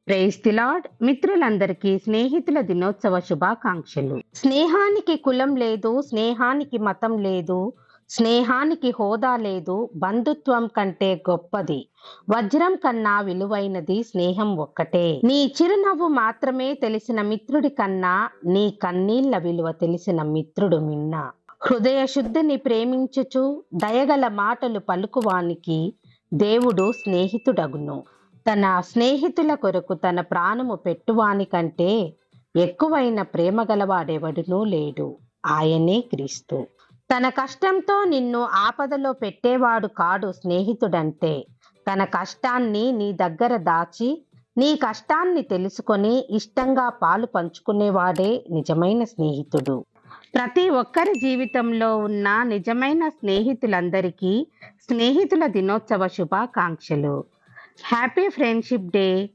Praise the lord. మిత్రులందరికీ స్నేహితుల దినోత్సవ శుభాకాంక్షలు. స్నేహానికి కులం లేదు, స్నేహానికి మతం లేదు, స్నేహానికి హోదా లేదు, బంధుత్వం కంటే గొప్పది, వజ్రం కన్నా విలువైనది స్నేహం ఒక్కటే. నీ చిరునవ్వు మాత్రమే తెలిసిన మిత్రుడి కన్నా నీ కన్నీళ్ల విలువ తెలిసిన మిత్రుడు మిన్న. హృదయ శుద్ధిని ప్రేమించుచు దయగల మాటలు పలుకువానికి దేవుడు స్నేహితుడగును. తన స్నేహితుల కొరకు తన ప్రాణము పెట్టువాని కంటే ఎక్కువైన ప్రేమ గలవాడెవడునూ లేడు. ఆయనే క్రీస్తు. తన కష్టంతో నిన్ను ఆపదలో పెట్టేవాడు కాడు స్నేహితుడంటే. తన కష్టాన్ని నీ దగ్గర దాచి నీ కష్టాన్ని తెలుసుకొని ఇష్టంగా పాలు పంచుకునేవాడే నిజమైన స్నేహితుడు. ప్రతి ఒక్కరి జీవితంలో ఉన్న నిజమైన స్నేహితులందరికీ స్నేహితుల దినోత్సవ శుభాకాంక్షలు. Happy friendship day.